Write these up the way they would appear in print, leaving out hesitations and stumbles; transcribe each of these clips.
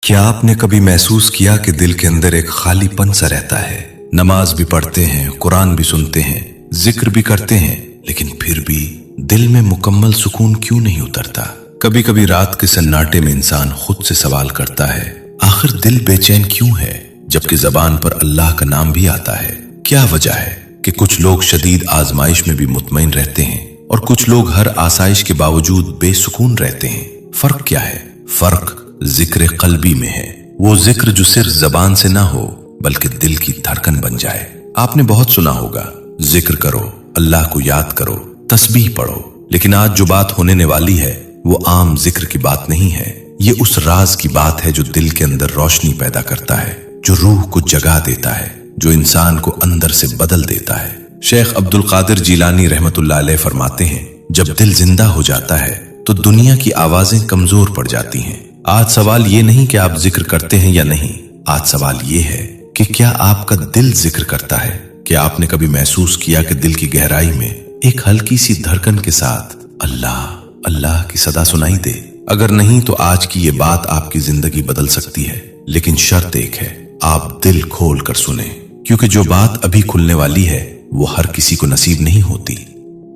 क्या आपने कभी महसूस किया कि दिल के अंदर एक खालीपन सा रहता है? नमाज भी पढ़ते हैं, कुरान भी सुनते हैं, जिक्र भी करते हैं, लेकिन फिर भी दिल में मुकम्मल सुकून क्यों नहीं उतरता? कभी कभी रात के सन्नाटे में इंसान खुद से सवाल करता है, आखिर दिल बेचैन क्यों है जबकि जबान पर अल्लाह का नाम भी आता है? क्या वजह है कि कुछ लोग शदीद आजमाइश में भी मुतमईन रहते हैं और कुछ लोग हर आसाइश के बावजूद बेसुकून रहते हैं? फर्क क्या है? फर्क जिक्र कल्बी में है। वो जिक्र जो सिर्फ जबान से ना हो बल्कि दिल की धड़कन बन जाए। आपने बहुत सुना होगा, जिक्र करो, अल्लाह को याद करो, तस्बीह पढ़ो, लेकिन आज जो बात होने वाली है वो आम जिक्र की बात नहीं है। ये उस राज की बात है जो दिल के अंदर रोशनी पैदा करता है, जो रूह को जगा देता है, जो इंसान को अंदर से बदल देता है। शेख अब्दुल कादिर जिलानी रहमतुल्लाह अलैह फरमाते हैं, जब दिल जिंदा हो जाता है तो दुनिया की आवाजें कमजोर पड़ जाती हैं। आज सवाल ये नहीं कि आप जिक्र करते हैं या नहीं, आज सवाल ये है कि क्या आपका दिल जिक्र करता है? क्या आपने कभी महसूस किया कि दिल की गहराई में एक हल्की सी धड़कन के साथ अल्लाह अल्लाह की सदा सुनाई दे? अगर नहीं तो आज की ये बात आपकी जिंदगी बदल सकती है, लेकिन शर्त एक है, आप दिल खोल कर सुने, क्योंकि जो बात अभी खुलने वाली है वो हर किसी को नसीब नहीं होती।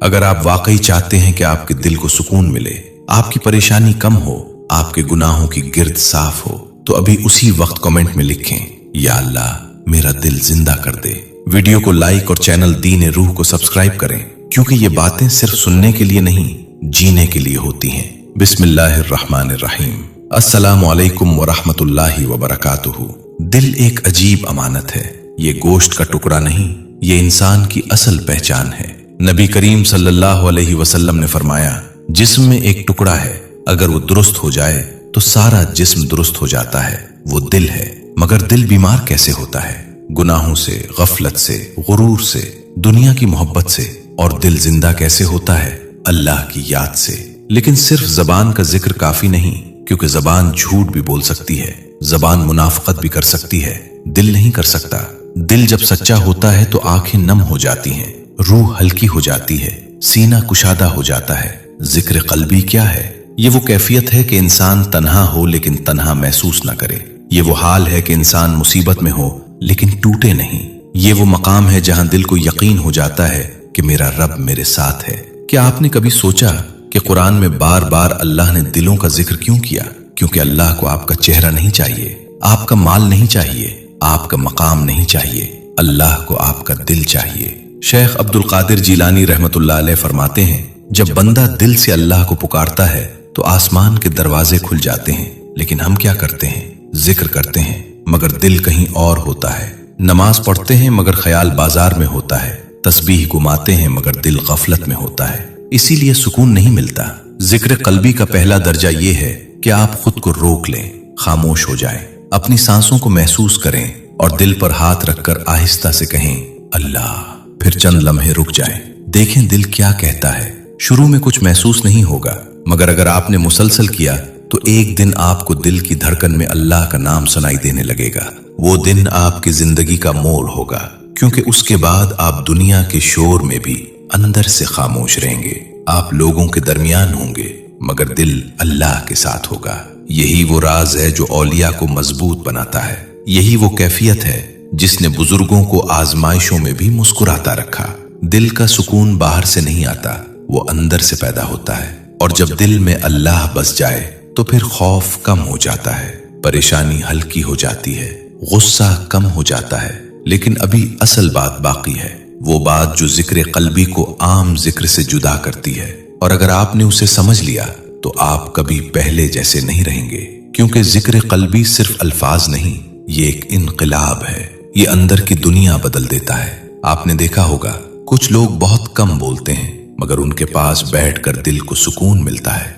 अगर आप वाकई चाहते हैं कि आपके दिल को सुकून मिले, आपकी परेशानी कम हो, आपके गुनाहों की गिर्द साफ हो, तो अभी उसी वक्त कमेंट में लिखें, या अल्लाह मेरा दिल जिंदा कर दे। वीडियो को लाइक और चैनल दीन रूह को सब्सक्राइब करें, क्योंकि ये बातें सिर्फ सुनने के लिए नहीं, जीने के लिए होती हैं। बिस्मिल्लाहिर्रहमानिर्रहीम। अस्सलामु अलैकुम वरहमतुल्लाहि वबरकातुहू। दिल एक अजीब अमानत है। ये गोश्त का टुकड़ा नहीं, ये इंसान की असल पहचान है। नबी करीम सल्लल्लाहु अलैहि वसल्लम ने फरमाया, जिस्म में एक टुकड़ा है, अगर वो दुरुस्त हो जाए तो सारा जिस्म दुरुस्त हो जाता है, वो दिल है। मगर दिल बीमार कैसे होता है? गुनाहों से, गफलत से, गुरूर से, दुनिया की मोहब्बत से। और दिल जिंदा कैसे होता है? अल्लाह की याद से। लेकिन सिर्फ जबान का जिक्र काफी नहीं, क्योंकि जबान झूठ भी बोल सकती है, जबान मुनाफकत भी कर सकती है, दिल नहीं कर सकता। दिल जब सच्चा होता है तो आंखें नम हो जाती हैं, रूह हल्की हो जाती है, सीना कुशादा हो जाता है। जिक्र कल्बी क्या है? ये वो कैफियत है कि इंसान तन्हा हो लेकिन तन्हा महसूस न करे। ये वो हाल है कि इंसान मुसीबत में हो लेकिन टूटे नहीं। ये वो मकाम है जहां दिल को यकीन हो जाता है कि मेरा रब मेरे साथ है। क्या आपने कभी सोचा कि कुरान में बार बार अल्लाह ने दिलों का जिक्र क्यों किया? क्योंकि अल्लाह को आपका चेहरा नहीं चाहिए, आपका माल नहीं चाहिए, आपका मकाम नहीं चाहिए, अल्लाह को आपका दिल चाहिए। शेख अब्दुल कादिर जिलानी रहमतुल्लाह अलैह फरमाते हैं, जब बंदा दिल से अल्लाह को पुकारता है तो आसमान के दरवाजे खुल जाते हैं। लेकिन हम क्या करते हैं? जिक्र करते हैं मगर दिल कहीं और होता है। नमाज पढ़ते हैं मगर ख्याल बाजार में होता है। तस्बीह घुमाते हैं मगर दिल गफलत में होता है। इसीलिए सुकून नहीं मिलता। जिक्र कल्बी का पहला दर्जा ये है कि आप खुद को रोक लें, खामोश हो जाएं, अपनी सांसों को महसूस करें और दिल पर हाथ रखकर आहिस्ता से कहें, अल्लाह। फिर चंद लम्हे रुक जाएं, देखें दिल क्या कहता है। शुरू में कुछ महसूस नहीं होगा, मगर अगर आपने मुसलसल किया तो एक दिन आपको दिल की धड़कन में अल्लाह का नाम सुनाई देने लगेगा। वो दिन आपकी जिंदगी का मोड़ होगा, क्योंकि उसके बाद आप दुनिया के शोर में भी अंदर से खामोश रहेंगे। आप लोगों के दरमियान होंगे मगर दिल अल्लाह के साथ होगा। यही वो राज है जो औलिया को मजबूत बनाता है। यही वो कैफियत है जिसने बुजुर्गों को आजमाइशों में भी मुस्कुराता रखा। दिल का सुकून बाहर से नहीं आता, वो अंदर से पैदा होता है। और जब दिल में अल्लाह बस जाए तो फिर खौफ कम हो जाता है, परेशानी हल्की हो जाती है, गुस्सा कम हो जाता है। लेकिन अभी असल बात बाकी है, वो बात जो जिक्र कल्बी को आम जिक्र से जुदा करती है। और अगर आपने उसे समझ लिया तो आप कभी पहले जैसे नहीं रहेंगे, क्योंकि जिक्र कल्बी सिर्फ अल्फाज नहीं, ये एक इनकलाब है। ये अंदर की दुनिया बदल देता है। आपने देखा होगा, कुछ लोग बहुत कम बोलते हैं मगर उनके पास बैठकर दिल को सुकून मिलता है।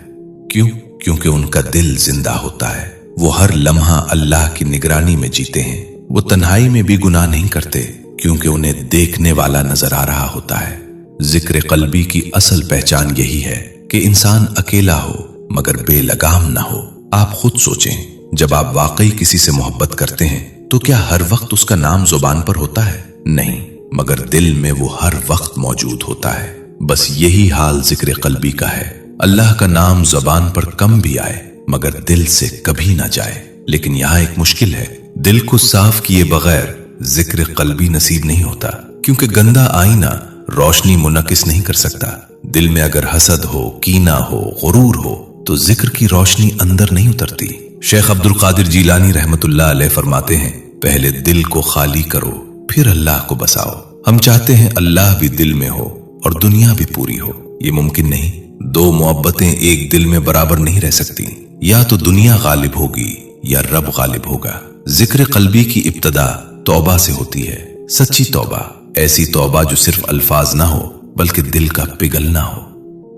क्यों? क्योंकि उनका दिल जिंदा होता है। वो हर लम्हा अल्लाह की निगरानी में जीते हैं। वो तन्हाई में भी गुनाह नहीं करते, क्योंकि उन्हें देखने वाला नजर आ रहा होता है। जिक्र कल्बी की असल पहचान यही है कि इंसान अकेला हो मगर बेलगाम ना हो। आप खुद सोचें, जब आप वाकई किसी से मोहब्बत करते हैं तो क्या हर वक्त उसका नाम जुबान पर होता है? नहीं, मगर दिल में वो हर वक्त मौजूद होता है। बस यही हाल जिक्र कल्बी का है। अल्लाह का नाम जबान पर कम भी आए मगर दिल से कभी ना जाए। लेकिन यहाँ एक मुश्किल है, दिल को साफ किए बगैर जिक्र कल्बी नसीब नहीं होता, क्योंकि गंदा आईना रोशनी मुनकिस नहीं कर सकता। दिल में अगर हसद हो, कीना हो, गुरूर हो, तो जिक्र की रोशनी अंदर नहीं उतरती। शेख अब्दुल कादिर जीलानी रहमतुल्लाह अलैह फरमाते हैं, पहले दिल को खाली करो, फिर अल्लाह को बसाओ। हम चाहते हैं अल्लाह भी दिल में हो और दुनिया भी पूरी हो। ये मुमकिन नहीं। दो मोहब्बतें एक दिल में बराबर नहीं रह सकती। या तो दुनिया गालिब होगी या रब गालिब होगा। जिक्र कल्बी की इब्तदा तौबा से होती है, सच्ची तौबा, ऐसी तौबा जो सिर्फ अल्फाज ना हो बल्कि दिल का पिघलना हो।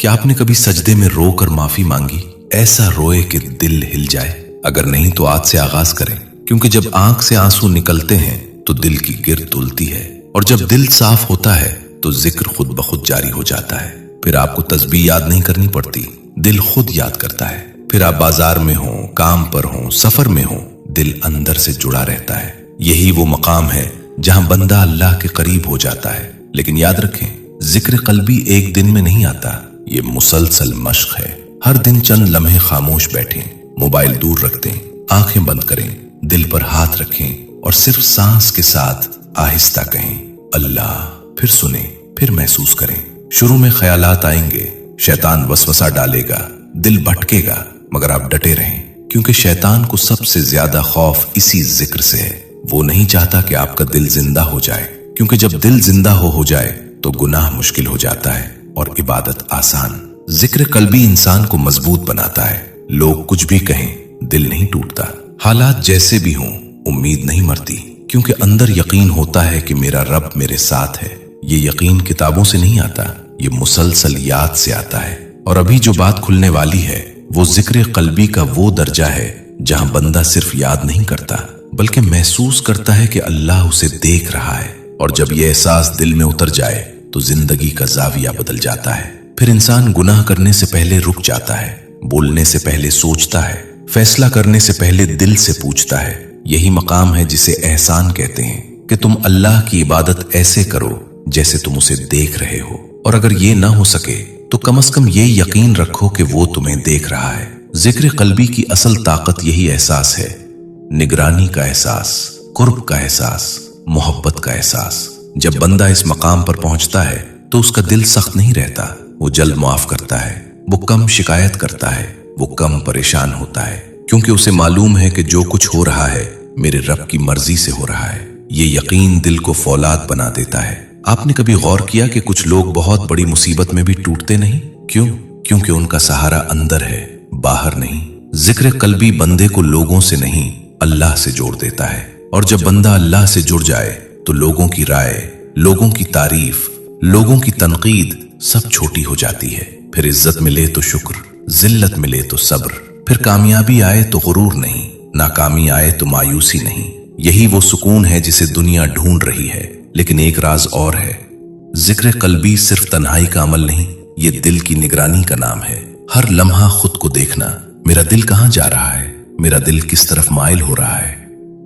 क्या आपने कभी सजदे में रो कर माफी मांगी? ऐसा रोए कि दिल हिल जाए? अगर नहीं तो आज से आगाज करें, क्योंकि जब आंख से आंसू निकलते हैं तो दिल की गिरद धुलती है, और जब दिल साफ होता है तो जिक्र खुद ब खुद जारी हो जाता है। फिर आपको तस्बीह याद नहीं करनी पड़ती, दिल खुद याद करता है। फिर आप बाजार में हो, काम पर हो, सफर में हो, दिल अंदर से जुड़ा रहता है। यही वो मकाम है जहां बंदा अल्लाह के करीब हो जाता है। लेकिन याद रखें, जिक्र कल्बी एक दिन में नहीं आता, ये मुसलसल मश्क है। हर दिन चंद लम्हे खामोश बैठें, मोबाइल दूर रख दें, आंखें बंद करें, दिल पर हाथ रखें और सिर्फ सांस के साथ आहिस्ता कहें अल्लाह, फिर सुने, फिर महसूस करें। शुरू में ख्यालात आएंगे, शैतान वसवसा डालेगा, दिल भटकेगा, मगर आप डटे रहें, क्योंकि शैतान को सबसे ज्यादा खौफ इसी जिक्र से है। वो नहीं चाहता कि आपका दिल जिंदा हो जाए, क्योंकि जब दिल जिंदा हो जाए तो गुनाह मुश्किल हो जाता है और इबादत आसान। जिक्र कल्बी इंसान को मजबूत बनाता है। लोग कुछ भी कहें, दिल नहीं टूटता। हालात जैसे भी हों, उम्मीद नहीं मरती, क्योंकि अंदर यकीन होता है कि मेरा रब मेरे साथ है। ये यकीन किताबों से नहीं आता, ये मुसलसल याद से आता है। और अभी जो बात खुलने वाली है वो जिक्र कल्बी का वो दर्जा है जहां बंदा सिर्फ याद नहीं करता बल्कि महसूस करता है कि अल्लाह उसे देख रहा है। और जब ये एहसास दिल में उतर जाए तो जिंदगी का जाविया बदल जाता है। फिर इंसान गुनाह करने से पहले रुक जाता है, बोलने से पहले सोचता है, फैसला करने से पहले दिल से पूछता है। यही मकाम है जिसे एहसान कहते हैं, कि तुम अल्लाह की इबादत ऐसे करो जैसे तुम उसे देख रहे हो। और अगर ये ना हो सके तो कम से कम ये यकीन रखो कि वो तुम्हें देख रहा है। जिक्र कल्बी की असल ताकत यही एहसास है, निगरानी का एहसास, कुर्ब का एहसास, मोहब्बत का एहसास। जब बंदा इस मकाम पर पहुंचता है तो उसका दिल सख्त नहीं रहता, वो जल्द माफ करता है, वो कम शिकायत करता है, वो कम परेशान होता है, क्योंकि उसे मालूम है कि जो कुछ हो रहा है मेरे रब की मर्जी से हो रहा है। ये यकीन दिल को फौलाद बना देता है। आपने कभी गौर किया कि कुछ लोग बहुत बड़ी मुसीबत में भी टूटते नहीं? क्यों? क्योंकि उनका सहारा अंदर है, बाहर नहीं। जिक्र कल्बी बंदे को लोगों से नहीं अल्लाह से जोड़ देता है। और जब बंदा अल्लाह से जुड़ जाए तो लोगों की राय, लोगों की तारीफ, लोगों की तनकीद सब छोटी हो जाती है। फिर इज्जत मिले तो शुक्र, जिल्लत मिले तो सब्र, फिर कामयाबी आए तो गुरूर नहीं, नाकामी आए तो मायूसी नहीं। यही वो सुकून है जिसे दुनिया ढूंढ रही है। लेकिन एक राज और है, जिक्र कल्बी सिर्फ तन्हाई का अमल नहीं, ये दिल की निगरानी का नाम है। हर लम्हा खुद को देखना, मेरा दिल कहां जा रहा है, मेरा दिल किस तरफ माइल हो रहा है।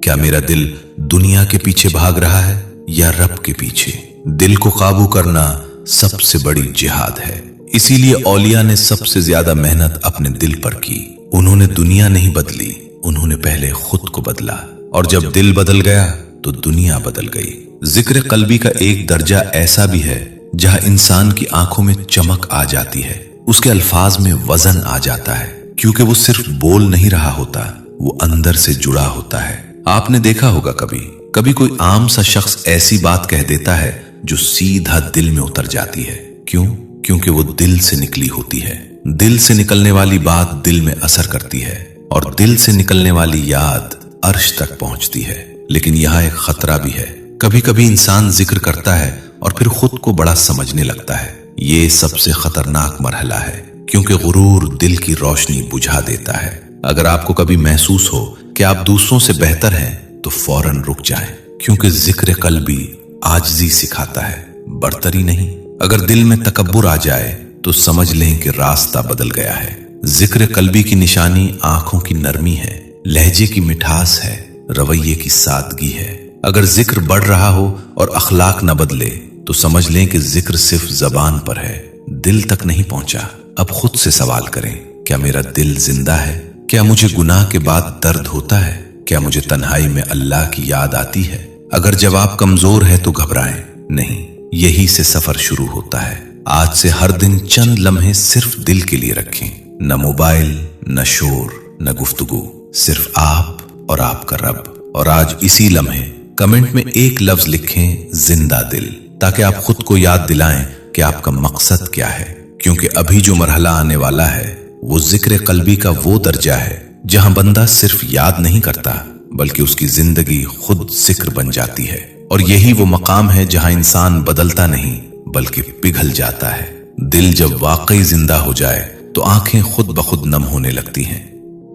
क्या मेरा दिल दुनिया के पीछे भाग रहा है या रब के पीछे? दिल को काबू करना सबसे बड़ी जिहाद है। इसीलिए औलिया ने सबसे ज्यादा मेहनत अपने दिल पर की। उन्होंने दुनिया नहीं बदली, उन्होंने पहले खुद को बदला। और जब दिल बदल गया तो दुनिया बदल गई। जिक्र कल्बी का एक दर्जा ऐसा भी है जहां इंसान की आंखों में चमक आ जाती है, उसके अल्फाज में वजन आ जाता है, क्योंकि वो सिर्फ बोल नहीं रहा होता, वो अंदर से जुड़ा होता है। आपने देखा होगा कभी कभी कोई आम सा शख्स ऐसी बात कह देता है जो सीधा दिल में उतर जाती है। क्यों? क्योंकि वो दिल से निकली होती है। दिल से निकलने वाली बात दिल में असर करती है और दिल से निकलने वाली याद अर्श तक पहुंचती है। लेकिन यहाँ एक खतरा भी है। कभी कभी इंसान जिक्र करता है और फिर खुद को बड़ा समझने लगता है। ये सबसे खतरनाक मरहला है, क्योंकि गुरूर दिल की रोशनी बुझा देता है। अगर आपको कभी महसूस हो कि आप दूसरों से बेहतर हैं तो फौरन रुक जाएं, क्योंकि जिक्र कल्बी आजिज़ी सिखाता है, बर्तरी नहीं। अगर दिल में तकब्बुर आ जाए तो समझ लें कि रास्ता बदल गया है। जिक्र कल्बी की निशानी आंखों की नरमी है, लहजे की मिठास है, रवैये की सादगी है। अगर जिक्र बढ़ रहा हो और अखलाक न बदले तो समझ लें कि जिक्र सिर्फ जबान पर है, दिल तक नहीं पहुंचा। अब खुद से सवाल करें, क्या मेरा दिल जिंदा है क्या मुझे गुनाह के बाद दर्द होता है? क्या मुझे तन्हाई में अल्लाह की याद आती है? अगर जवाब कमजोर है तो घबराएं नहीं, यही से सफर शुरू होता है। आज से हर दिन चंद लम्हे सिर्फ दिल के लिए रखें। न मोबाइल, न शोर, न गुफ्तगू, सिर्फ आप और आपका रब। और आज इसी लम्हे कमेंट में एक लफ्ज लिखें, जिंदा दिल, ताकि आप खुद को याद दिलाएं कि आपका मकसद क्या है। क्योंकि अभी जो मरहला आने वाला है वो जिक्र कल्बी का वो दर्जा है जहां बंदा सिर्फ याद नहीं करता बल्कि उसकी जिंदगी खुद जिक्र बन जाती है। और यही वो मकाम है जहां इंसान बदलता नहीं बल्कि पिघल जाता है। दिल जब वाकई जिंदा हो जाए तो आंखें खुद ब खुद नम होने लगती हैं।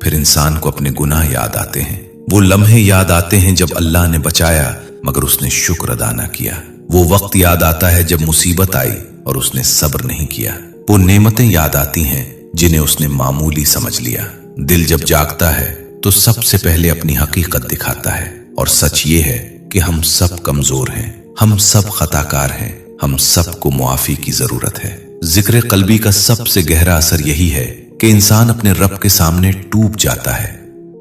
फिर इंसान को अपने गुनाह याद आते हैं, वो लम्हे याद आते हैं जब अल्लाह ने बचाया मगर उसने शुक्र अदा न किया। वो वक्त याद आता है जब मुसीबत आई और उसने सब्र नहीं किया। वो नेमतें याद आती हैं जिन्हें उसने मामूली समझ लिया। दिल जब जागता है तो सबसे पहले अपनी हकीकत दिखाता है, और सच ये है कि हम सब कमजोर हैं, हम सब खताकार हैं, हम सबको मुआफी की जरूरत है। जिक्र कल्बी का सबसे गहरा असर यही है कि इंसान अपने रब के सामने टूट जाता है।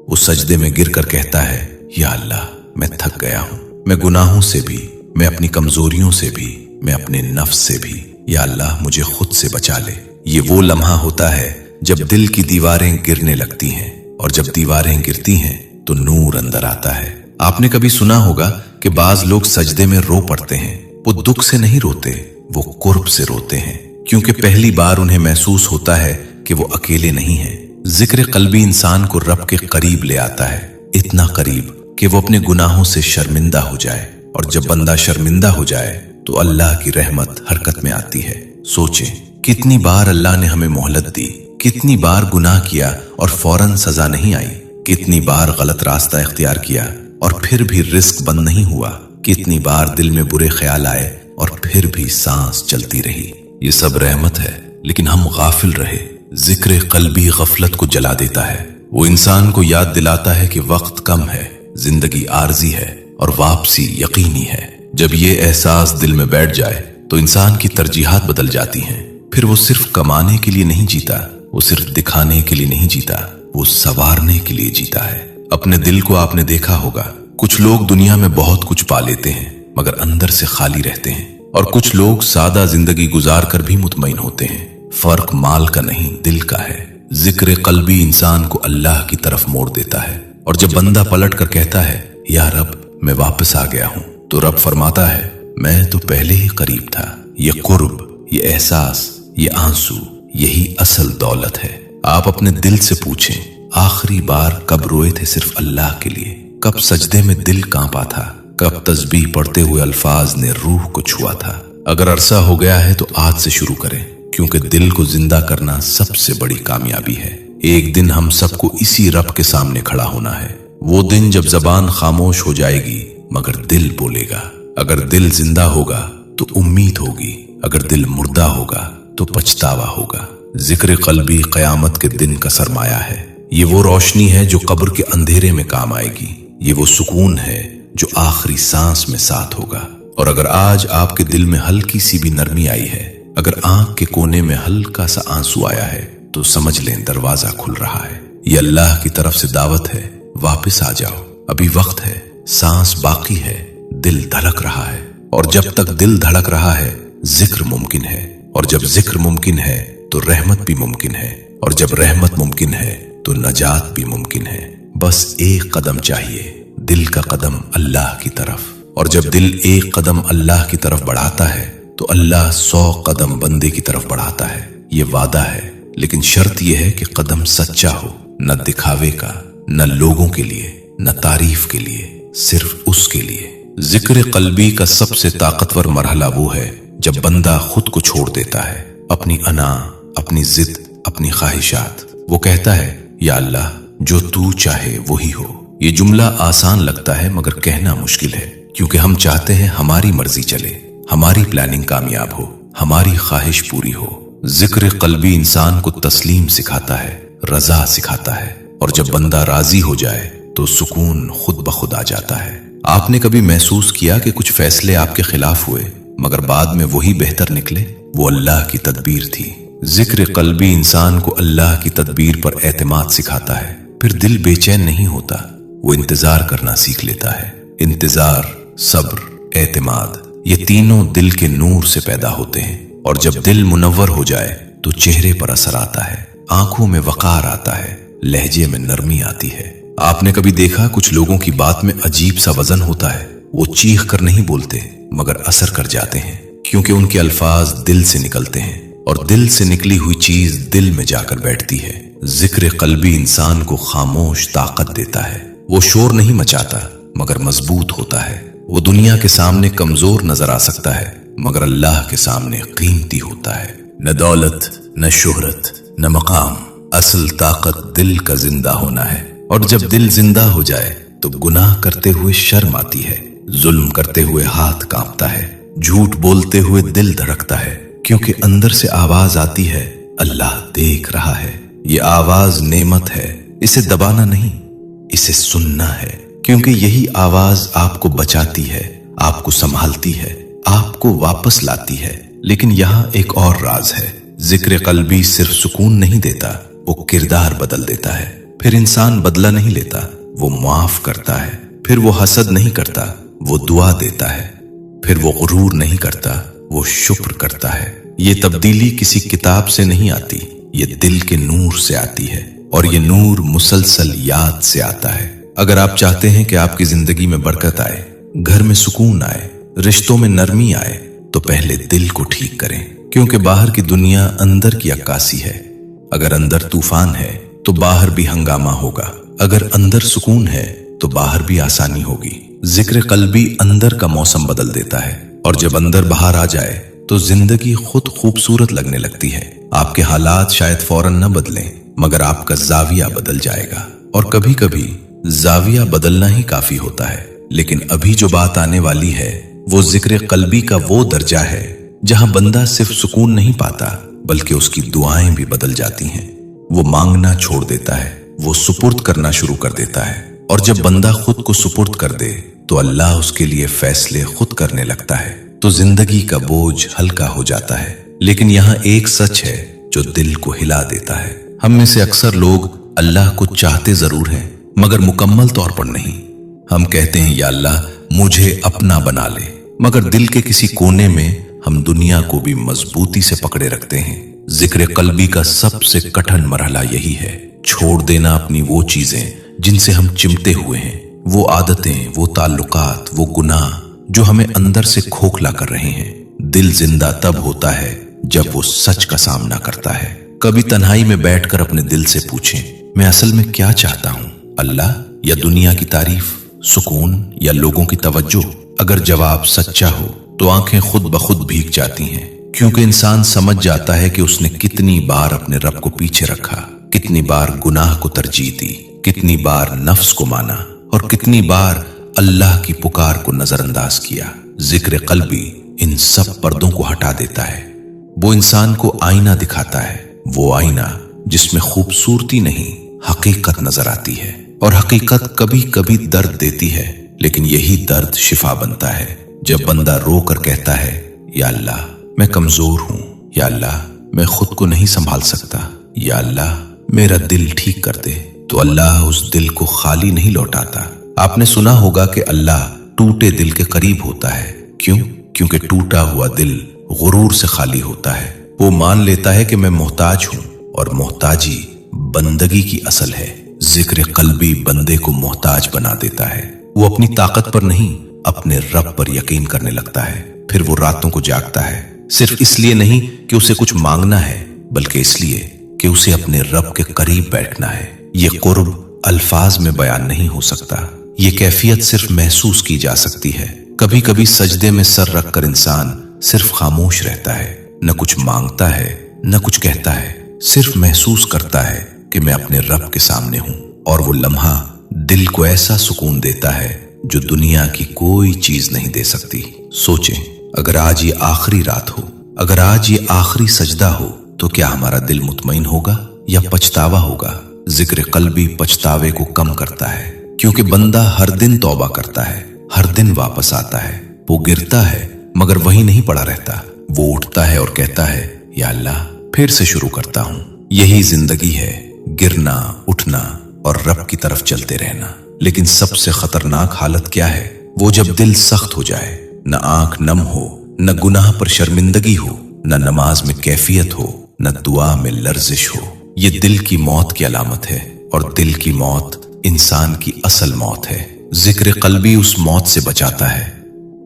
वो सजदे में गिरकर कहता है, या अल्लाह, मैं थक गया हूं, मैं गुनाहों से भी, मैं अपनी कमजोरियों से भी, मैं अपने नफ्स से भी। या अल्लाह, मुझे खुद से बचा ले। ये वो लम्हा होता है जब दिल की दीवारें गिरने लगती हैं, और जब दीवारें गिरती हैं तो नूर अंदर आता है। आपने कभी सुना होगा कि बाज लोग सजदे में रो पड़ते हैं। वो दुख से नहीं रोते, वो कुर्ब से रोते हैं, क्योंकि पहली बार उन्हें महसूस होता है कि वो अकेले नहीं हैं। जिक्र कल्बी इंसान को रब के करीब ले आता है, इतना करीब कि वो अपने गुनाहों से शर्मिंदा हो जाए। और जब बंदा शर्मिंदा हो जाए तो अल्लाह की रहमत हरकत में आती है। सोचें, कितनी बार अल्लाह ने हमें मोहलत दी, कितनी बार गुनाह किया और फौरन सजा नहीं आई, कितनी बार गलत रास्ता इख्तियार किया और फिर भी रिस्क बंद नहीं हुआ, कितनी बार दिल में बुरे ख्याल आए और फिर भी सांस चलती रही। ये सब रहमत है, लेकिन हम गाफिल रहे। जिक्र कल्बी गफलत को जला देता है। वो इंसान को याद दिलाता है कि वक्त कम है, जिंदगी आर्जी है और वापसी यकीनी है। जब ये एहसास दिल में बैठ जाए तो इंसान की तरजीहात बदल जाती हैं। फिर वो सिर्फ कमाने के लिए नहीं जीता, वो सिर्फ दिखाने के लिए नहीं जीता, वो संवारने के लिए जीता है। अपने दिल को आपने देखा होगा, कुछ लोग दुनिया में बहुत कुछ पा लेते हैं मगर अंदर से खाली रहते हैं, और कुछ लोग सादा जिंदगी गुजार कर भी मुतमईन होते हैं। फर्क माल का नहीं, दिल का है। जिक्र कल्बी इंसान को अल्लाह की तरफ मोड़ देता है, और जब बंदा पलट कर कहता है, या रब, मैं वापस आ गया हूं, तो रब फरमाता है, मैं तो पहले ही करीब था। ये कुर्ब, ये एहसास, ये आंसू, यही असल दौलत है। आप अपने दिल से पूछें, आखिरी बार कब रोए थे सिर्फ अल्लाह के लिए? कब सजदे में दिल कांपा था? कब तस्बीह पढ़ते हुए अल्फाज ने रूह को छुआ था? अगर अरसा हो गया है तो आज से शुरू करें, क्योंकि दिल को जिंदा करना सबसे बड़ी कामयाबी है। एक दिन हम सबको इसी रब के सामने खड़ा होना है। वो दिन जब जबान खामोश हो जाएगी मगर दिल बोलेगा। अगर दिल जिंदा होगा तो उम्मीद होगी, अगर दिल मुर्दा होगा तो पछतावा होगा। जिक्र कल्बी कयामत के दिन का सरमाया है। ये वो रोशनी है जो कब्र के अंधेरे में काम आएगी। ये वो सुकून है जो आखिरी सांस में साथ होगा। और अगर आज आपके दिल में हल्की सी भी नरमी आई है, अगर आंख के कोने में हल्का सा आंसू आया है, तो समझ लें दरवाजा खुल रहा है। ये अल्लाह की तरफ से दावत है, वापस आ जाओ, अभी वक्त है, सांस बाकी है, दिल धड़क रहा है। और जब तक दिल धड़क रहा है जिक्र मुमकिन है, और जब जिक्र मुमकिन है तो रहमत भी मुमकिन है, और जब रहमत मुमकिन है तो नजात भी मुमकिन है। बस एक कदम चाहिए, दिल का कदम अल्लाह की तरफ। और जब दिल एक कदम अल्लाह की तरफ बढ़ाता है तो अल्लाह 100 कदम बंदे की तरफ बढ़ाता है। ये वादा है, लेकिन शर्त यह है कि कदम सच्चा हो, न दिखावे का, न लोगों के लिए, न तारीफ के लिए, सिर्फ उसके लिए। जिक्र कल्बी का सबसे ताकतवर मरहला वो है जब बंदा खुद को छोड़ देता है, अपनी अना, अपनी जिद, अपनी ख्वाहिशात। वो कहता है, या अल्लाह, जो तू चाहे वही हो। ये जुमला आसान लगता है मगर कहना मुश्किल है, क्योंकि हम चाहते हैं हमारी मर्जी चले, हमारी प्लानिंग कामयाब हो, हमारी ख्वाहिश पूरी हो। जिक्र कल्बी इंसान को तस्लीम सिखाता है, रजा सिखाता है, और जब बंदा राजी हो जाए तो सुकून खुद ब खुद आ जाता है। आपने कभी महसूस किया कि कुछ फैसले आपके खिलाफ हुए मगर बाद में वही बेहतर निकले? वो अल्लाह की तदबीर थी। जिक्र कल्बी इंसान को अल्लाह की तदबीर पर एतमाद सिखाता है। फिर दिल बेचैन नहीं होता, वो इंतजार करना सीख लेता है। इंतजार, सब्र, एतमाद, ये तीनों दिल के नूर से पैदा होते हैं। और जब दिल मुनव्वर हो जाए तो चेहरे पर असर आता है, आंखों में वकार आता है, लहजे में नरमी आती है। आपने कभी देखा कुछ लोगों की बात में अजीब सा वजन होता है। वो चीख कर नहीं बोलते मगर असर कर जाते हैं, क्योंकि उनके अल्फाज दिल से निकलते हैं और दिल से निकली हुई चीज दिल में जाकर बैठती है। जिक्र कल्बी इंसान को खामोश ताकत देता है। वो शोर नहीं मचाता मगर मजबूत होता है। वो दुनिया के सामने कमजोर नजर आ सकता है मगर अल्लाह के सामने कीमती होता है। न दौलत, न शोहरत, न मकाम, असल ताकत दिल का जिंदा होना है। और जब दिल जिंदा हो जाए तो गुनाह करते हुए शर्म आती है, जुल्म करते हुए हाथ कांपता है, झूठ बोलते हुए दिल धड़कता है, क्योंकि अंदर से आवाज आती है, अल्लाह देख रहा है। ये आवाज नेमत है, इसे दबाना नहीं, इसे सुनना है, क्योंकि यही आवाज आपको बचाती है, आपको संभालती है, आपको वापस लाती है। लेकिन यहाँ एक और राज है। जिक्र कल्बी सिर्फ सुकून नहीं देता, वो किरदार बदल देता है। फिर इंसान बदला नहीं लेता, वो माफ करता है। फिर वो हसद नहीं करता, वो दुआ देता है। फिर वो गुरूर नहीं करता, वो शुक्र करता है। ये तब्दीली किसी किताब से नहीं आती, ये दिल के नूर से आती है। और ये नूर मुसलसल याद से आता है। अगर आप चाहते हैं कि आपकी जिंदगी में बरकत आए, घर में सुकून आए, रिश्तों में नरमी आए, तो पहले दिल को ठीक करें, क्योंकि बाहर की दुनिया अंदर की अक्कासी है। अगर अंदर तूफान है तो बाहर भी हंगामा होगा। अगर अंदर सुकून है तो बाहर भी आसानी होगी। जिक्र कल्बी अंदर का मौसम बदल देता है, और जब अंदर बाहर आ जाए तो जिंदगी खुद खूबसूरत लगने लगती है। आपके हालात शायद फौरन न बदलें, मगर आपका जाविया बदल जाएगा। और कभी कभी जाविया बदलना ही काफी होता है। लेकिन अभी जो बात आने वाली है वो जिक्र कल्बी का वो दर्जा है जहां बंदा सिर्फ सुकून नहीं पाता बल्कि उसकी दुआएं भी बदल जाती हैं। वो मांगना छोड़ देता है, वो सुपुर्द करना शुरू कर देता है। और जब बंदा खुद को सुपुर्द कर दे तो अल्लाह उसके लिए फैसले खुद करने लगता है, तो जिंदगी का बोझ हल्का हो जाता है। लेकिन यहाँ एक सच है जो दिल को हिला देता है। हम में से अक्सर लोग अल्लाह को चाहते जरूर हैं मगर मुकम्मल तौर पर नहीं। हम कहते हैं, या अल्लाह मुझे अपना बना ले, मगर दिल के किसी कोने में हम दुनिया को भी मजबूती से पकड़े रखते हैं। जिक्र कल्बी का सबसे कठिन मरहला यही है, छोड़ देना अपनी वो चीजें जिनसे हम चिमटे हुए हैं, वो आदतें, वो ताल्लुकात, वो गुनाह जो हमें अंदर से खोखला कर रहे हैं। दिल जिंदा तब होता है जब वो सच का सामना करता है। कभी तन्हाई में बैठकर अपने दिल से पूछें, मैं असल में क्या चाहता हूं, अल्लाह या दुनिया की तारीफ, सुकून या लोगों की तवज्जो? अगर जवाब सच्चा हो तो आंखें खुद ब खुद भीग जाती हैं, क्योंकि इंसान समझ जाता है कि उसने कितनी बार अपने रब को पीछे रखा, कितनी बार गुनाह को तरजीह दी, कितनी बार नफ्स को माना और कितनी बार अल्लाह की पुकार को नजरअंदाज किया। जिक्र कल्बी इन सब पर्दों को हटा देता है। वो इंसान को आईना दिखाता है, वो आईना जिसमें खूबसूरती नहीं हकीकत नजर आती है। और हकीकत कभी कभी दर्द देती है, लेकिन यही दर्द शिफा बनता है जब बंदा रो कर कहता है, या अल्लाह मैं कमजोर हूं, या अल्लाह मैं खुद को नहीं संभाल सकता, या अल्लाह मेरा दिल ठीक कर दे। तो अल्लाह उस दिल को खाली नहीं लौटाता। आपने सुना होगा कि अल्लाह टूटे दिल के करीब होता है। क्यों? क्योंकि टूटा हुआ दिल गुरूर से खाली होता है। वो मान लेता है कि मैं मोहताज हूं, और मोहताजी बंदगी की असल है। जिक्र कल्बी बंदे को मोहताज बना देता है। वो अपनी ताकत पर नहीं, अपने रब पर यकीन करने लगता है। फिर वो रातों को जागता है, सिर्फ इसलिए नहीं कि उसे कुछ मांगना है, बल्कि इसलिए कि उसे अपने रब के करीब बैठना है। ये कुर्ब अल्फाज में बयान नहीं हो सकता, ये कैफियत सिर्फ महसूस की जा सकती है। कभी कभी सजदे में सर रखकर इंसान सिर्फ खामोश रहता है, न कुछ मांगता है, न कुछ कहता है, सिर्फ महसूस करता है कि मैं अपने रब के सामने हूं। और वो लम्हा दिल को ऐसा सुकून देता है जो दुनिया की कोई चीज नहीं दे सकती। सोचें, अगर आज ये आखिरी रात हो, अगर आज ये आखिरी सजदा हो, तो क्या हमारा दिल मुतमईन होगा या पछतावा होगा? जिक्र कल्बी पछतावे को कम करता है, क्योंकि बंदा हर दिन तौबा करता है, हर दिन वापस आता है। वो गिरता है मगर वहीं नहीं पड़ा रहता, वो उठता है और कहता है, या अल्लाह फिर से शुरू करता हूं। यही जिंदगी है, गिरना, उठना और रब की तरफ चलते रहना। लेकिन सबसे खतरनाक हालत क्या है? वो जब दिल सख्त हो जाए, न आंख नम हो, न गुनाह पर शर्मिंदगी हो, न नमाज में कैफियत हो, न दुआ में लर्जिश हो। ये दिल की मौत की अलामत है, और दिल की मौत इंसान की असल मौत है। जिक्र कल्बी उस मौत से बचाता है।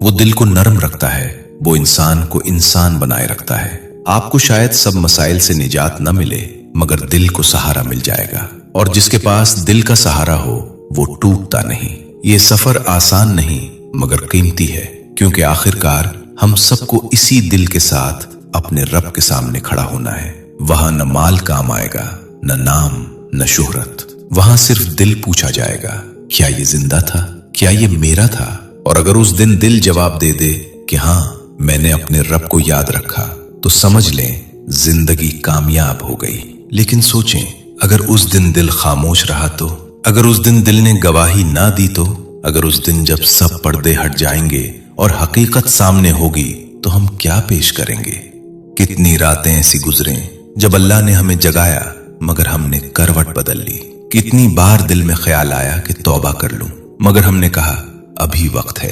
वो दिल को नरम रखता है, वो इंसान को इंसान बनाए रखता है। आपको शायद सब मसाइल से निजात न मिले, मगर दिल को सहारा मिल जाएगा। और जिसके पास दिल का सहारा हो वो टूटता नहीं। ये सफर आसान नहीं मगर कीमती है, क्योंकि आखिरकार हम सबको इसी दिल के साथ अपने रब के सामने खड़ा होना है। वहां न माल काम आएगा, न नाम, न शोहरत। वहां सिर्फ दिल पूछा जाएगा, क्या ये जिंदा था? क्या ये मेरा था? और अगर उस दिन दिल जवाब दे दे कि हाँ, मैंने अपने रब को याद रखा, तो समझ लें जिंदगी कामयाब हो गई। लेकिन सोचें, अगर उस दिन दिल खामोश रहा तो? अगर उस दिन दिल ने गवाही ना दी तो? अगर उस दिन जब सब पर्दे हट जाएंगे और हकीकत सामने होगी, तो हम क्या पेश करेंगे? कितनी रातें ऐसी गुजरें जब अल्लाह ने हमें जगाया मगर हमने करवट बदल ली। कितनी बार दिल में ख्याल आया कि तौबा कर लूं, मगर हमने कहा अभी वक्त है।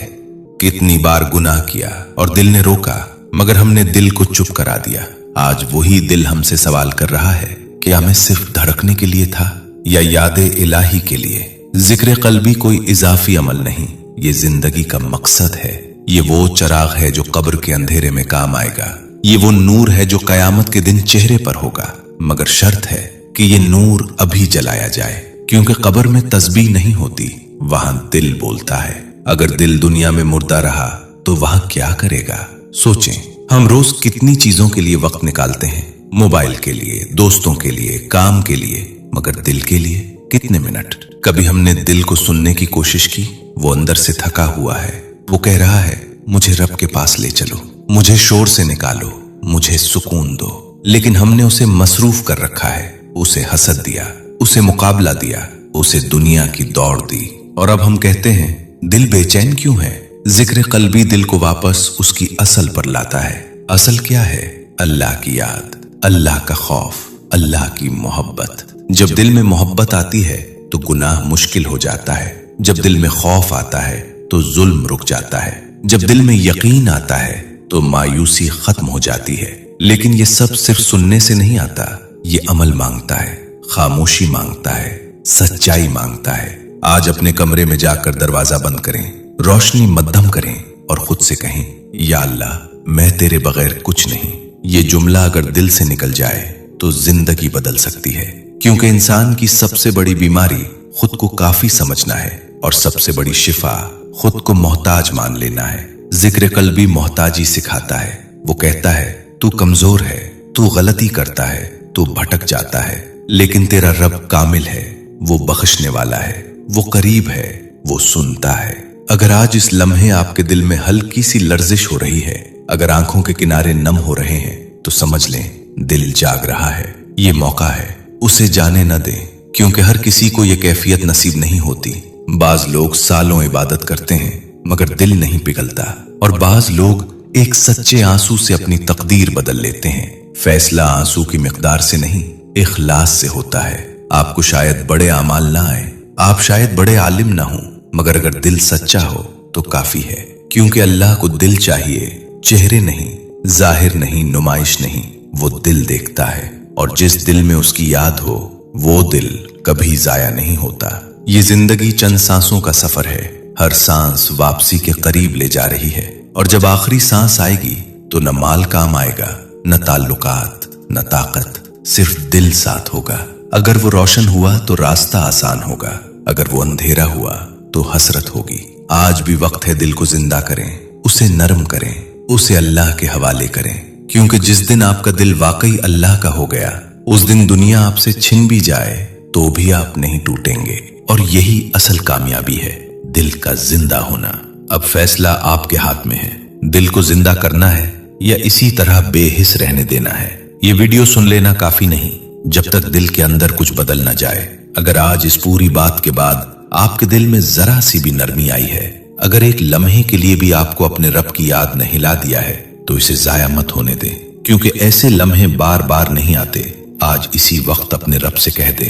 कितनी बार गुनाह किया और दिल ने रोका, मगर हमने दिल को चुप करा दिया। आज वही दिल हमसे सवाल कर रहा है, क्या मैं सिर्फ धड़कने के लिए था या यादे इलाही के लिए? जिक्र कल्बी कोई इजाफी अमल नहीं, ये जिंदगी का मकसद है। ये वो चिराग है जो कब्र के अंधेरे में काम आएगा। ये वो नूर है जो कयामत के दिन चेहरे पर होगा, मगर शर्त है कि ये नूर अभी जलाया जाए, क्योंकि कब्र में तस्बीह नहीं होती, वहां दिल बोलता है। अगर दिल दुनिया में मुर्दा रहा तो वहां क्या करेगा? सोचें, हम रोज कितनी चीजों के लिए वक्त निकालते हैं, मोबाइल के लिए, दोस्तों के लिए, काम के लिए, मगर दिल के लिए कितने मिनट? कभी हमने दिल को सुनने की कोशिश की? वो अंदर से थका हुआ है, वो कह रहा है मुझे रब के पास ले चलो, मुझे शोर से निकालो, मुझे सुकून दो। लेकिन हमने उसे मसरूफ कर रखा है, उसे हसद दिया, उसे मुकाबला दिया, उसे दुनिया की दौड़ दी। और अब हम कहते हैं दिल बेचैन क्यों है? जिक्र कल्बी दिल को वापस उसकी असल पर लाता है। असल क्या है? अल्लाह की याद, अल्लाह का खौफ, अल्लाह की मोहब्बत। जब दिल में मोहब्बत आती है तो गुनाह मुश्किल हो जाता है। जब दिल में खौफ आता है तो जुल्म रुक जाता है। जब दिल में यकीन आता है तो मायूसी खत्म हो जाती है। लेकिन ये सब सिर्फ सुनने से नहीं आता, ये अमल मांगता है, खामोशी मांगता है, सच्चाई मांगता है। आज अपने कमरे में जाकर दरवाजा बंद करें, रोशनी मध्यम करें और खुद से कहें, या अल्लाह, मैं तेरे बगैर कुछ नहीं। ये जुमला अगर दिल से निकल जाए तो जिंदगी बदल सकती है, क्योंकि इंसान की सबसे बड़ी बीमारी खुद को काफी समझना है और सबसे बड़ी शिफा खुद को मोहताज मान लेना है। जिक्र कल्बी मोहताजी सिखाता है। वो कहता है तू कमजोर है, तू गलती करता है, तू भटक जाता है, लेकिन तेरा रब कामिल है, वो बख्शने वाला है, वो करीब है, वो सुनता है। अगर आज इस लम्हे आपके दिल में हल्की सी लर्जिश हो रही है, अगर आंखों के किनारे नम हो रहे हैं, तो समझ लें दिल जाग रहा है। ये मौका है, उसे जाने न दें, क्योंकि हर किसी को ये कैफियत नसीब नहीं होती। बाज लोग सालों इबादत करते हैं मगर दिल नहीं पिघलता, और बाज लोग एक सच्चे आंसू से अपनी तकदीर बदल लेते हैं। फैसला आंसू की मिकदार से नहीं, इखलास से होता है। आपको शायद बड़े अमाल ना आए, आप शायद बड़े आलिम ना हो, मगर अगर दिल सच्चा हो तो काफी है, क्योंकि अल्लाह को दिल चाहिए, चेहरे नहीं, जाहिर नहीं, नुमाइश नहीं। वो दिल देखता है, और जिस दिल में उसकी याद हो वो दिल कभी जाया नहीं होता। ये जिंदगी चंद सांसों का सफर है, हर सांस वापसी के करीब ले जा रही है, और जब आखिरी सांस आएगी तो न माल काम आएगा, न ताल्लुकात, न ताकत, सिर्फ दिल साथ होगा। अगर वो रोशन हुआ तो रास्ता आसान होगा, अगर वो अंधेरा हुआ तो हसरत होगी। आज भी वक्त है दिल को जिंदा करें, उसे नरम करें, उसे अल्लाह के हवाले करें, क्योंकि जिस दिन आपका दिल वाकई अल्लाह का हो गया, उस दिन दुनिया आपसे छिन भी जाए तो भी आप नहीं टूटेंगे। और यही असल कामयाबी है, दिल का जिंदा होना। अब फैसला आपके हाथ में है, दिल को जिंदा करना है या इसी तरह बेहिस रहने देना है। ये वीडियो सुन लेना काफी नहीं, जब तक दिल के अंदर कुछ बदल न जाए। अगर आज इस पूरी बात के बाद आपके दिल में जरा सी भी नरमी आई है, अगर एक लम्हे के लिए भी आपको अपने रब की याद ने हिला दिया है, तो इसे जाया मत होने दें। क्योंकि ऐसे लम्हे बार बार नहीं आते। आज इसी वक्त अपने रब से कह दे,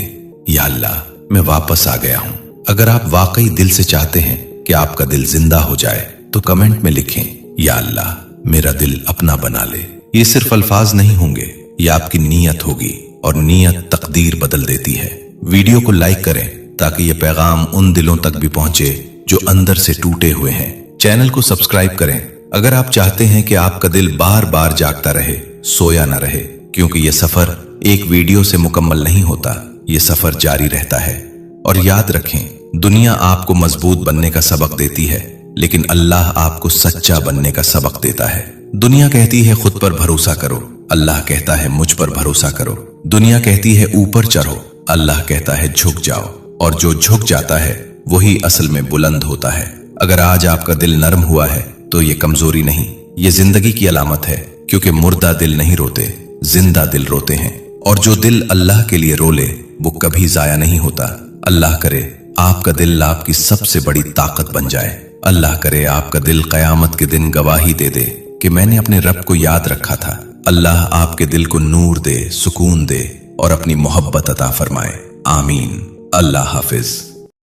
या अल्लाह मैं वापस आ गया हूं। अगर आप वाकई दिल से चाहते हैं कि आपका दिल जिंदा हो जाए तो कमेंट में लिखें, या अल्लाह मेरा दिल अपना बना ले। ये सिर्फ अल्फाज नहीं होंगे, ये आपकी नीयत होगी और नीयत तकदीर बदल देती है। वीडियो को लाइक करें ताकि ये पैगाम उन दिलों तक भी पहुंचे जो अंदर से टूटे हुए हैं। चैनल को सब्सक्राइब करें अगर आप चाहते हैं कि आपका दिल बार बार जागता रहे, सोया ना रहे, क्योंकि ये सफर एक वीडियो से मुकम्मल नहीं होता, ये सफर जारी रहता है। और याद रखें, दुनिया आपको मजबूत बनने का सबक देती है, लेकिन अल्लाह आपको सच्चा बनने का सबक देता है। दुनिया कहती है खुद पर भरोसा करो, अल्लाह कहता है मुझ पर भरोसा करो। दुनिया कहती है ऊपर चढ़ो, अल्लाह कहता है झुक जाओ। और जो झुक जाता है वही असल में बुलंद होता है। अगर आज आपका दिल नरम हुआ है तो ये कमजोरी नहीं, ये जिंदगी की अलामत है, क्योंकि मुर्दा दिल नहीं रोते, जिंदा दिल रोते हैं। और जो दिल अल्लाह के लिए रोले वो कभी जाया नहीं होता। अल्लाह करे आपका दिल आपकी सबसे बड़ी ताकत बन जाए। अल्लाह करे आपका दिल कयामत के दिन गवाही दे दे कि मैंने अपने रब को याद रखा था। अल्लाह आपके दिल को नूर दे, सुकून दे और अपनी मोहब्बत अता फरमाए। आमीन। अल्लाह हाफिज।